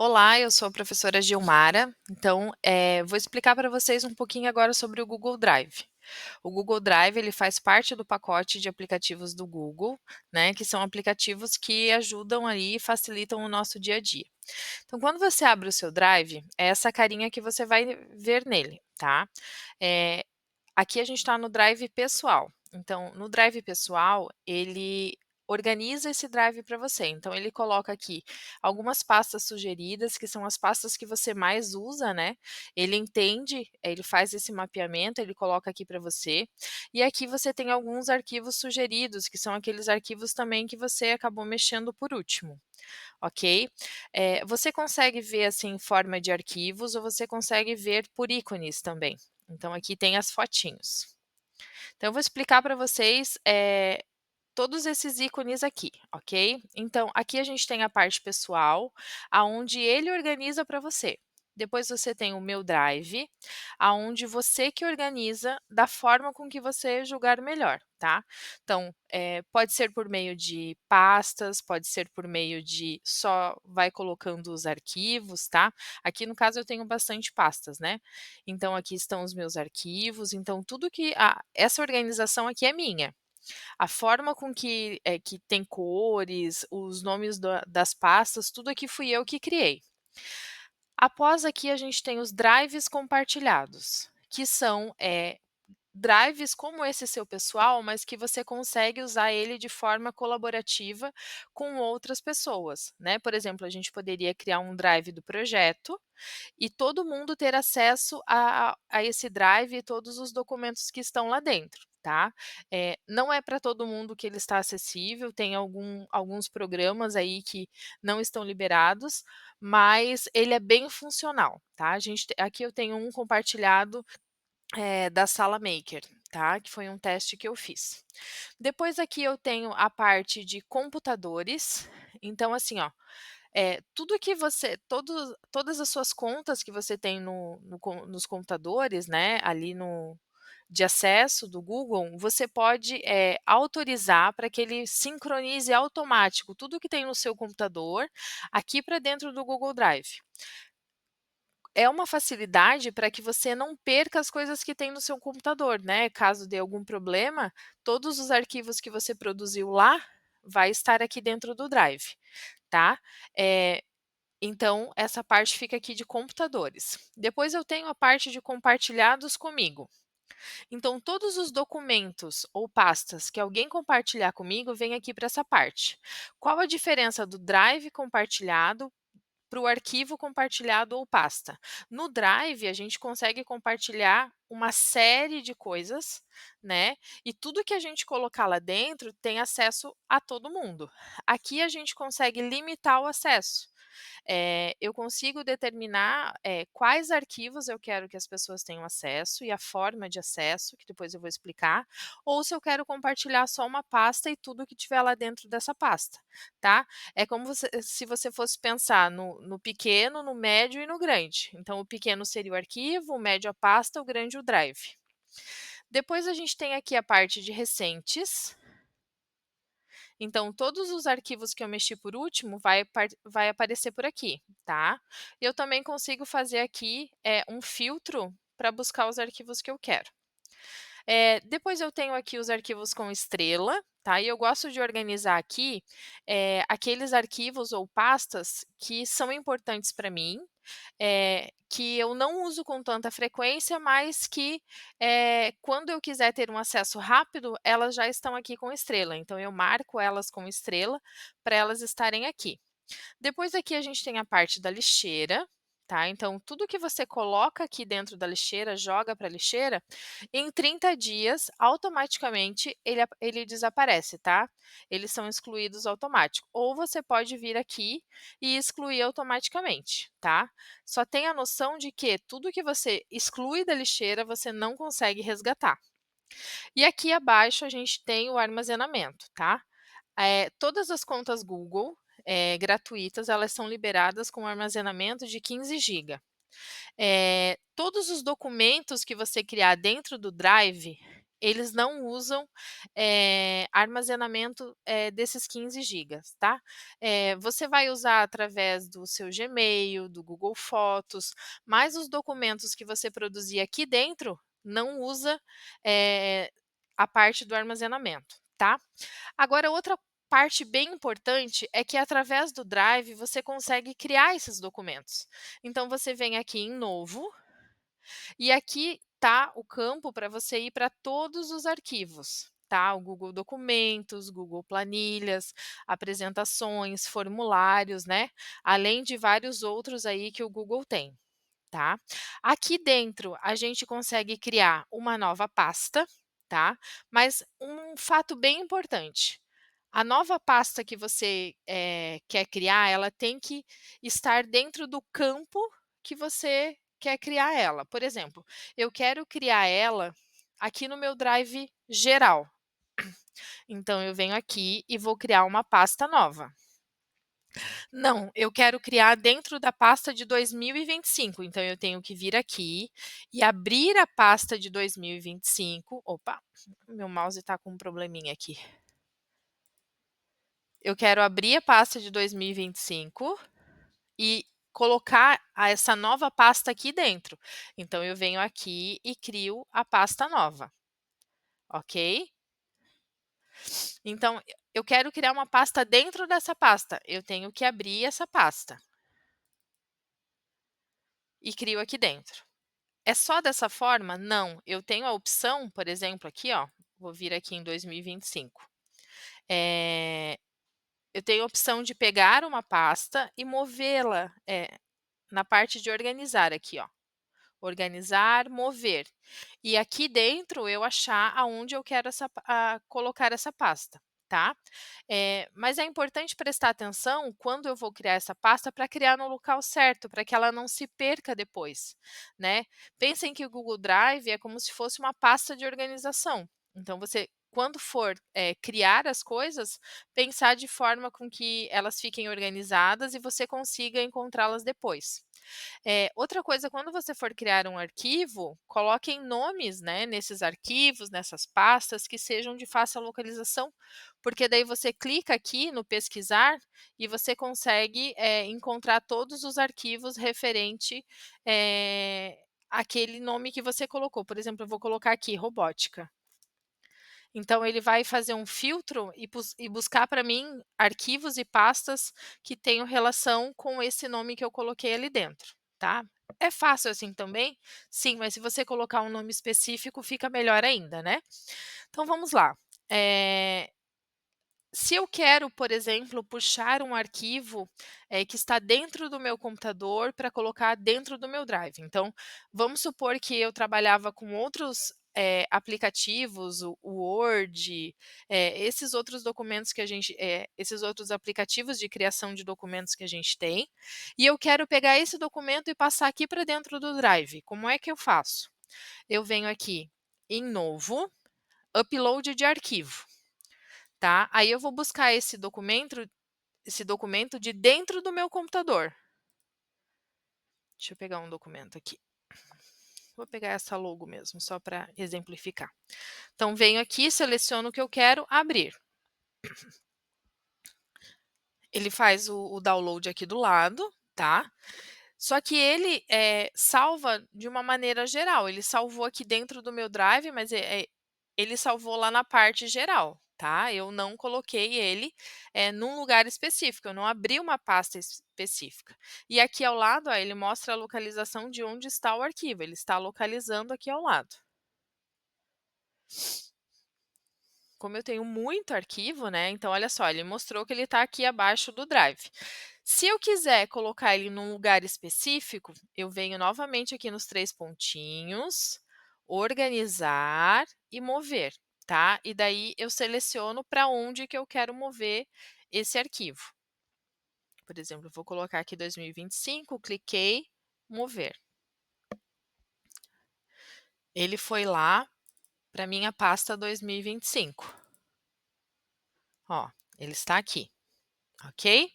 Olá, eu sou a professora Gilmara. Então, vou explicar para vocês um pouquinho agora sobre o Google Drive. O Google Drive, ele faz parte do pacote de aplicativos do Google, né, que são aplicativos que ajudam aí e facilitam o nosso dia a dia. Então, quando você abre o seu Drive, é essa carinha que você vai ver nele, tá? Eh, Aqui a gente está no Drive pessoal. Então, no Drive pessoal, ele organiza esse Drive para você. Então, ele coloca aqui algumas pastas sugeridas, que são as pastas que você mais usa, né? Ele entende, ele faz esse mapeamento, ele coloca aqui para você. E aqui você tem alguns arquivos sugeridos, que são aqueles arquivos também que você acabou mexendo por último, ok? Você consegue ver assim em forma de arquivos ou você consegue ver por ícones também. Então aqui tem as fotinhos. Então eu vou explicar para vocês, todos esses ícones aqui, ok? Então aqui a gente tem a parte pessoal, aonde ele organiza para você. Depois você tem o Meu Drive, aonde você que organiza da forma com que você julgar melhor, tá? Então, pode ser por meio de pastas, pode ser por meio de só vai colocando os arquivos, tá? Aqui no caso eu tenho bastante pastas, né? Então aqui estão os meus arquivos, então tudo que essa organização aqui é minha. A forma com que tem cores, os nomes das pastas, tudo aqui fui eu que criei. Após aqui a gente tem os drives compartilhados, que são, drives como esse seu pessoal, mas que você consegue usar ele de forma colaborativa com outras pessoas, né. Por exemplo, a gente poderia criar um drive do projeto e todo mundo ter acesso a esse drive e todos os documentos que estão lá dentro, tá. Não é para todo mundo que ele está acessível, tem alguns programas aí que não estão liberados, mas ele é bem funcional, tá. Aqui eu tenho um compartilhado, da Sala Maker, tá, que foi um teste que eu fiz. Depois aqui eu tenho a parte de computadores, então assim, ó, tudo que você todas as suas contas que você tem nos computadores, né, ali no de acesso do Google, você pode, autorizar para que ele sincronize automático tudo que tem no seu computador, aqui para dentro do Google Drive. É uma facilidade para que você não perca as coisas que tem no seu computador, né, caso dê algum problema, todos os arquivos que você produziu lá, vai estar aqui dentro do Drive, tá. Eh então, essa parte fica aqui de computadores. Depois eu tenho a parte de compartilhados comigo. Então, todos os documentos ou pastas que alguém compartilhar comigo, vem aqui para essa parte. Qual a diferença do Drive compartilhado para o arquivo compartilhado ou pasta? No Drive, a gente consegue compartilhar uma série de coisas, né? E tudo que a gente colocar lá dentro tem acesso a todo mundo. Aqui a gente consegue limitar o acesso. Eu consigo determinar, quais arquivos eu quero que as pessoas tenham acesso e a forma de acesso, que depois eu vou explicar, ou se eu quero compartilhar só uma pasta e tudo que tiver lá dentro dessa pasta, tá. É como se você fosse pensar no pequeno, no médio e no grande. Então o pequeno seria o arquivo, o médio a pasta, o grande o drive. Depois a gente tem aqui a parte de recentes, então, todos os arquivos que eu mexi por último vai aparecer por aqui, tá. Eu também consigo fazer aqui, um filtro para buscar os arquivos que eu quero. Depois eu tenho aqui os arquivos com estrela, tá, e eu gosto de organizar aqui, aqueles arquivos ou pastas que são importantes para mim, que eu não uso com tanta frequência, mas que, quando eu quiser ter um acesso rápido, elas já estão aqui com estrela, então eu marco elas com estrela, para elas estarem aqui. Depois aqui a gente tem a parte da lixeira, tá, então tudo que você coloca aqui dentro da lixeira, joga para a lixeira, em 30 dias, automaticamente ele desaparece, tá. Eles são excluídos automático. Ou você pode vir aqui e excluir automaticamente, tá. Só tenha a noção de que tudo que você exclui da lixeira, você não consegue resgatar. E aqui abaixo a gente tem o armazenamento, tá. Todas as contas Google, gratuitas, elas são liberadas com armazenamento de 15 GB. Todos os documentos que você criar dentro do Drive, eles não usam, armazenamento, desses 15 gigas, tá. Você vai usar através do seu Gmail, do Google Fotos, mas os documentos que você produzir aqui dentro não usa, eh, a parte do armazenamento, tá. Agora outra parte bem importante é que através do Drive você consegue criar esses documentos. Então você vem aqui em novo, e aqui tá o campo para você ir para todos os arquivos, tá? O Google Documentos, Google Planilhas, apresentações, formulários, né? Além de vários outros aí que o Google tem, tá? Aqui dentro a gente consegue criar uma nova pasta, tá? Mas um fato bem importante, a nova pasta que você, quer criar, ela tem que estar dentro do campo que você quer criar ela. Por exemplo, eu quero criar ela aqui no meu Drive geral. Então eu venho aqui e vou criar uma pasta nova. Não, eu quero criar dentro da pasta de 2025, então eu tenho que vir aqui e abrir a pasta de 2025. Opa, meu mouse está com um probleminha aqui. Eu quero abrir a pasta de 2025 e colocar essa nova pasta aqui dentro. Então eu venho aqui e crio a pasta nova, ok? Então eu quero criar uma pasta dentro dessa pasta, eu tenho que abrir essa pasta e crio aqui dentro. É só dessa forma? Não, eu tenho a opção, por exemplo, aqui, ó, vou vir aqui em 2025. Eu tenho a opção de pegar uma pasta e movê-la, na parte de organizar aqui, ó. Organizar, mover. E aqui dentro eu achar aonde eu quero colocar essa pasta, tá? Mas é importante prestar atenção quando eu vou criar essa pasta para criar no local certo, para que ela não se perca depois, né? Pensem que o Google Drive é como se fosse uma pasta de organização. Então você quando for, criar as coisas, pensar de forma com que elas fiquem organizadas e você consiga encontrá-las depois. Outra coisa, quando você for criar um arquivo, coloquem nomes, né, nesses arquivos, nessas pastas que sejam de fácil localização, porque daí você clica aqui no pesquisar e você consegue, encontrar todos os arquivos referente, àquele nome que você colocou. Por exemplo, eu vou colocar aqui robótica. Então ele vai fazer um filtro e buscar para mim arquivos e pastas que tenham relação com esse nome que eu coloquei ali dentro, tá. É fácil assim também? Sim, mas se você colocar um nome específico fica melhor ainda, né. Então vamos lá, eh se eu quero, por exemplo, puxar um arquivo, que está dentro do meu computador para colocar dentro do meu Drive. Então, vamos supor que eu trabalhava com outros, aplicativos, o Word, esses outros documentos que a gente, esses outros aplicativos de criação de documentos que a gente tem, e eu quero pegar esse documento e passar aqui para dentro do Drive. Como é que eu faço? Eu venho aqui em novo, upload de arquivo. Tá? Aí eu vou buscar esse documento de dentro do meu computador. Deixa eu pegar um documento aqui. Vou pegar essa logo mesmo, só para exemplificar. Então, venho aqui, seleciono o que eu quero, abrir. Ele faz o download aqui do lado, tá? Só que ele, salva de uma maneira geral, ele salvou aqui dentro do meu Drive, mas ele salvou lá na parte geral, tá. Eu não coloquei ele, num lugar específico, eu não abri uma pasta específica. E aqui ao lado, ó, ele mostra a localização de onde está o arquivo, ele está localizando aqui ao lado. Como eu tenho muito arquivo, né, então olha só, ele mostrou que ele está aqui abaixo do Drive. Se eu quiser colocar ele num lugar específico, eu venho novamente aqui nos 3 pontinhos, organizar e mover, tá? E daí eu seleciono para onde que eu quero mover esse arquivo. Por exemplo, eu vou colocar aqui 2025, cliquei, mover. Ele foi lá para minha pasta 2025. Ó, ele está aqui, ok?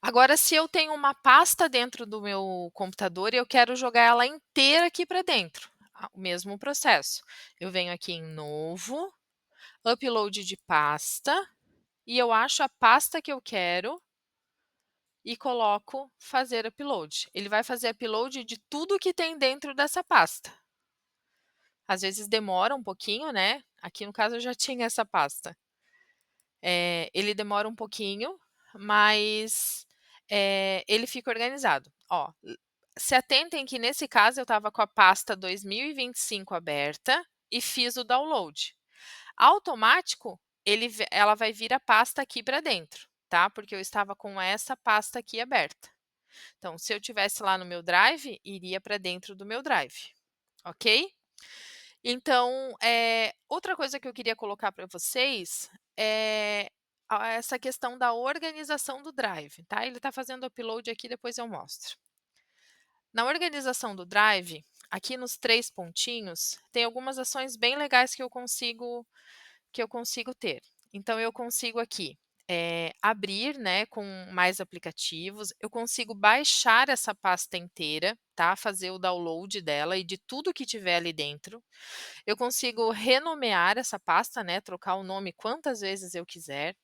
Agora, se eu tenho uma pasta dentro do meu computador e eu quero jogar ela inteira aqui para dentro, o mesmo processo. Eu venho aqui em novo, upload de pasta, e eu acho a pasta que eu quero e coloco fazer upload. Ele vai fazer upload de tudo que tem dentro dessa pasta. Às vezes demora um pouquinho, né? Aqui no caso eu já tinha essa pasta. Ele demora um pouquinho, mas ele fica organizado. Ó, se atentem que nesse caso eu estava com a pasta 2025 aberta e fiz o download. Automático, ela vai vir a pasta aqui para dentro, tá? Porque eu estava com essa pasta aqui aberta. Então, se eu tivesse lá no meu Drive, iria para dentro do meu Drive, ok? Então, outra coisa que eu queria colocar para vocês é essa questão da organização do Drive, tá? Ele está fazendo upload aqui, depois eu mostro. Na organização do Drive, aqui nos 3 pontinhos, tem algumas ações bem legais que eu consigo ter. Então eu consigo aqui, abrir, né, com mais aplicativos, eu consigo baixar essa pasta inteira, tá, fazer o download dela e de tudo que tiver ali dentro. Eu consigo renomear essa pasta, né, trocar o nome quantas vezes eu quiser.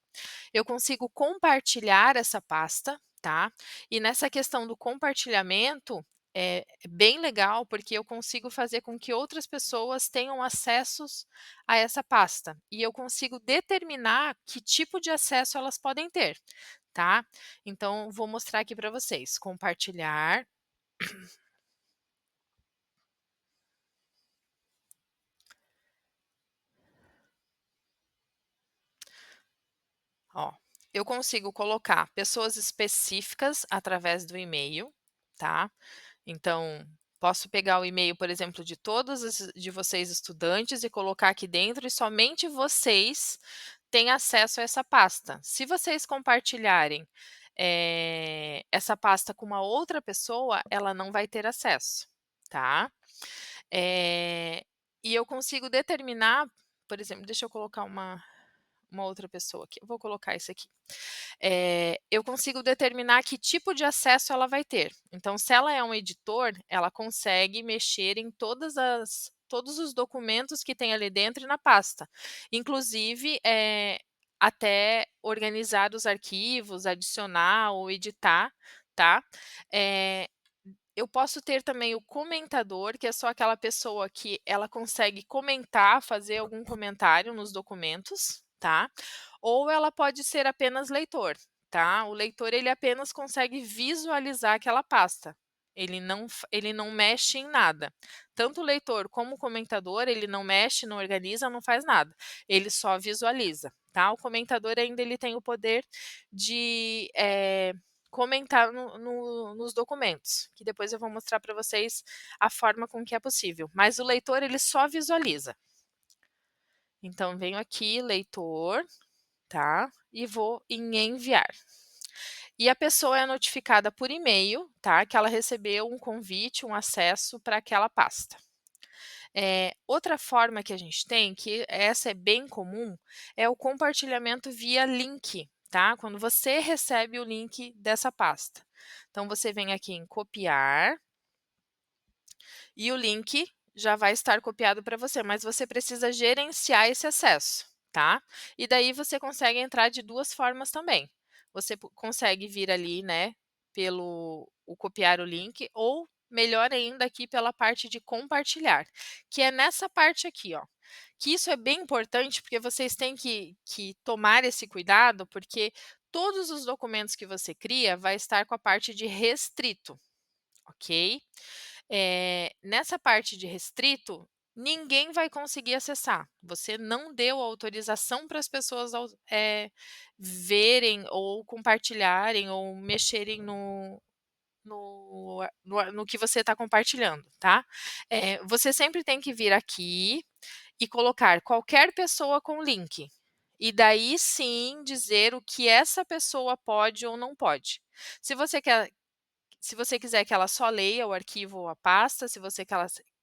Eu consigo compartilhar essa pasta, tá? E nessa questão do compartilhamento, é bem legal, porque eu consigo fazer com que outras pessoas tenham acessos a essa pasta. E eu consigo determinar que tipo de acesso elas podem ter, tá? Então, vou mostrar aqui para vocês. Compartilhar. Ó, eu consigo colocar pessoas específicas através do e-mail, tá? Então, posso pegar o e-mail, por exemplo, de todos de vocês estudantes e colocar aqui dentro e somente vocês têm acesso a essa pasta. Se vocês compartilharem essa pasta com uma outra pessoa, ela não vai ter acesso, tá? E eu consigo determinar, por exemplo, deixa eu colocar uma outra pessoa aqui. Eu vou colocar isso aqui. Eu consigo determinar que tipo de acesso ela vai ter. Então, se ela é um editor, ela consegue mexer em todos os documentos que tem ali dentro e na pasta. Inclusive, até organizar os arquivos, adicionar ou editar, tá? Eu posso ter também o comentador, que é só aquela pessoa que ela consegue comentar, fazer algum comentário nos documentos, tá? Ou ela pode ser apenas leitor, tá? O leitor ele apenas consegue visualizar aquela pasta. Ele não mexe em nada. Tanto o leitor como o comentador, ele não mexe, não organiza, não faz nada. Ele só visualiza, tá? O comentador ainda ele tem o poder de comentar nos documentos, que depois eu vou mostrar para vocês a forma com que é possível. Mas o leitor ele só visualiza. Então venho aqui, leitor, tá? E vou em enviar. E a pessoa é notificada por e-mail, tá? Que ela recebeu um convite, um acesso para aquela pasta. Outra forma que a gente tem, que essa é bem comum, é o compartilhamento via link, tá? Quando você recebe o link dessa pasta. Então, você vem aqui em copiar e o link já vai estar copiado para você, mas você precisa gerenciar esse acesso, tá? E daí você consegue entrar de 2 formas também. Você consegue vir ali, né, pelo o copiar o link ou melhor ainda aqui pela parte de compartilhar, que é nessa parte aqui, ó. Que isso é bem importante, porque vocês têm que tomar esse cuidado, porque todos os documentos que você cria vai estar com a parte de restrito, ok? Nessa parte de restrito, ninguém vai conseguir acessar. Você não deu autorização para as pessoas verem ou compartilharem ou mexerem no que você está compartilhando, tá? Você sempre tem que vir aqui e colocar qualquer pessoa com link. E daí sim dizer o que essa pessoa pode ou não pode. Se você quiser que ela só leia o arquivo ou a pasta, se você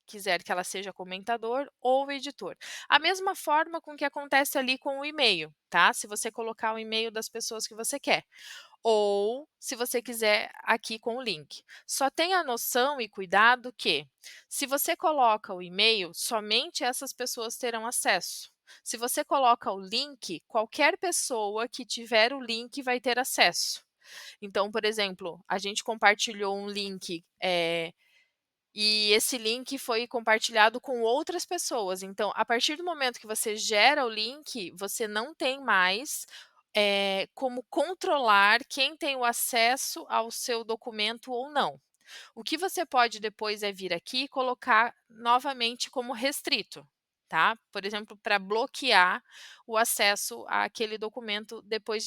quiser que ela seja comentador ou editor. A mesma forma com que acontece ali com o e-mail, tá? Se você colocar o e-mail das pessoas que você quer. Ou, se você quiser, aqui com o link. Só tenha noção e cuidado que, se você coloca o e-mail, somente essas pessoas terão acesso. Se você coloca o link, qualquer pessoa que tiver o link vai ter acesso. Então, por exemplo, a gente compartilhou um link, e esse link foi compartilhado com outras pessoas. Então, a partir do momento que você gera o link, você não tem mais como controlar quem tem o acesso ao seu documento ou não. O que você pode depois é vir aqui e colocar novamente como restrito, tá? Por exemplo, para bloquear o acesso àquele documento depois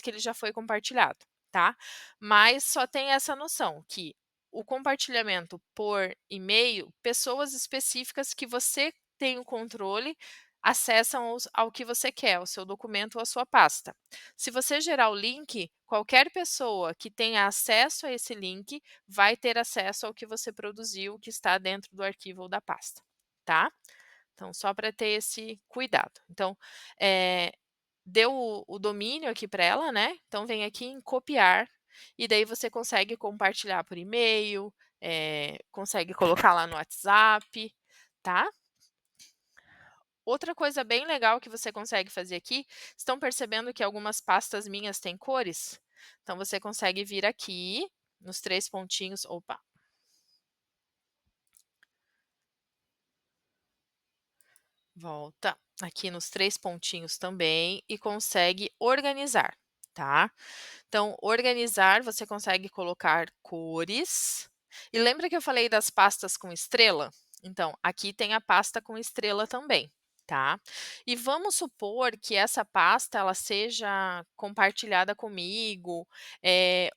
que ele já foi compartilhado, tá? Mas só tem essa noção que o compartilhamento por e-mail, pessoas específicas que você tem o controle acessam ao que você quer, o seu documento ou a sua pasta. Se você gerar o link, qualquer pessoa que tenha acesso a esse link vai ter acesso ao que você produziu, que está dentro do arquivo ou da pasta, tá? Então, só para ter esse cuidado. Então, deu o domínio aqui para ela, né? Então, vem aqui em copiar, e daí você consegue compartilhar por e-mail, consegue colocar lá no WhatsApp, tá? Outra coisa bem legal que você consegue fazer aqui, estão percebendo que algumas pastas minhas têm cores? Então, você consegue vir aqui, nos 3 pontinhos, opa. Volta aqui nos 3 pontinhos também e consegue organizar, tá? Então, organizar, você consegue colocar cores. E lembra que eu falei das pastas com estrela? Então, aqui tem a pasta com estrela também, tá? E vamos supor que essa pasta ela seja compartilhada comigo,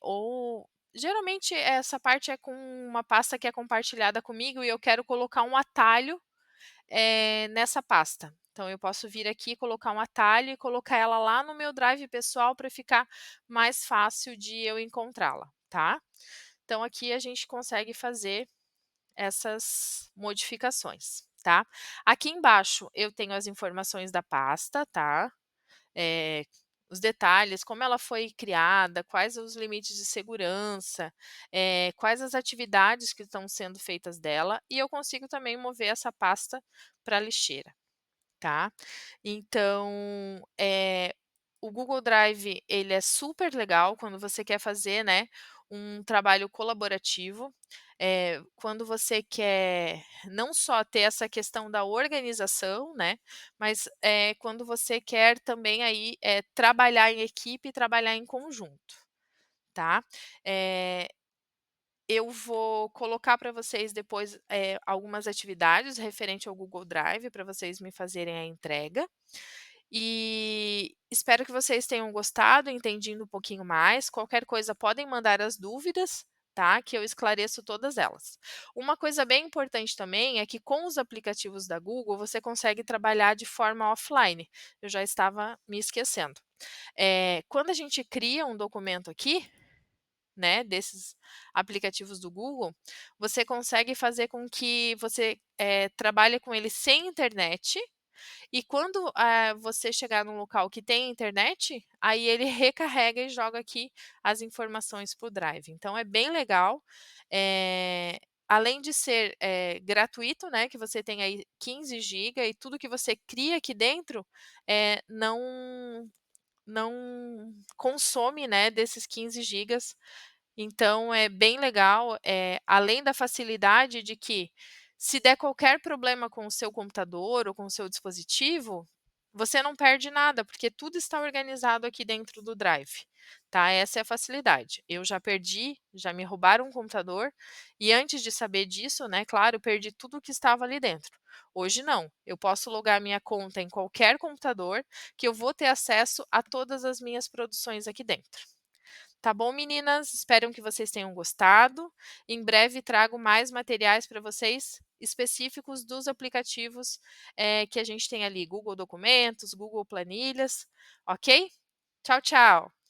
ou geralmente essa parte é com uma pasta que é compartilhada comigo e eu quero colocar um atalho nessa pasta. Então, eu posso vir aqui, colocar um atalho e colocar ela lá no meu drive pessoal para ficar mais fácil de eu encontrá-la, tá? Então, aqui a gente consegue fazer essas modificações, tá? Aqui embaixo eu tenho as informações da pasta, tá? Os detalhes, como ela foi criada, quais os limites de segurança, quais as atividades que estão sendo feitas dela, e eu consigo também mover essa pasta para a lixeira, tá? Então, o Google Drive, ele é super legal quando você quer fazer, né, um trabalho colaborativo, quando você quer não só ter essa questão da organização, né, mas, quando você quer também aí, trabalhar em equipe e trabalhar em conjunto, tá? Eh, eu vou colocar para vocês depois, algumas atividades referente ao Google Drive para vocês me fazerem a entrega. E espero que vocês tenham gostado, entendido um pouquinho mais. Qualquer coisa podem mandar as dúvidas, tá? Que eu esclareço todas elas. Uma coisa bem importante também é que com os aplicativos da Google você consegue trabalhar de forma offline. Eu já estava me esquecendo. Quando a gente cria um documento aqui, né, desses aplicativos do Google, você consegue fazer com que você trabalhe com ele sem internet e quando, você chegar num local que tem internet, aí ele recarrega e joga aqui as informações para o Drive. Então é bem legal, além de ser, gratuito, né, que você tem aí 15 giga e tudo que você cria aqui dentro, não consome, né, desses 15 gigas. Então é bem legal, além da facilidade de que, se der qualquer problema com o seu computador ou com o seu dispositivo, você não perde nada, porque tudo está organizado aqui dentro do Drive, tá? Essa é a facilidade. Eu já perdi, já me roubaram um computador e antes de saber disso, né, claro, perdi tudo que estava ali dentro. Hoje não, eu posso logar minha conta em qualquer computador que eu vou ter acesso a todas as minhas produções aqui dentro. Tá bom, meninas? Espero que vocês tenham gostado. Em breve trago mais materiais para vocês específicos dos aplicativos que a gente tem ali, Google Documentos, Google Planilhas, ok? Tchau, tchau!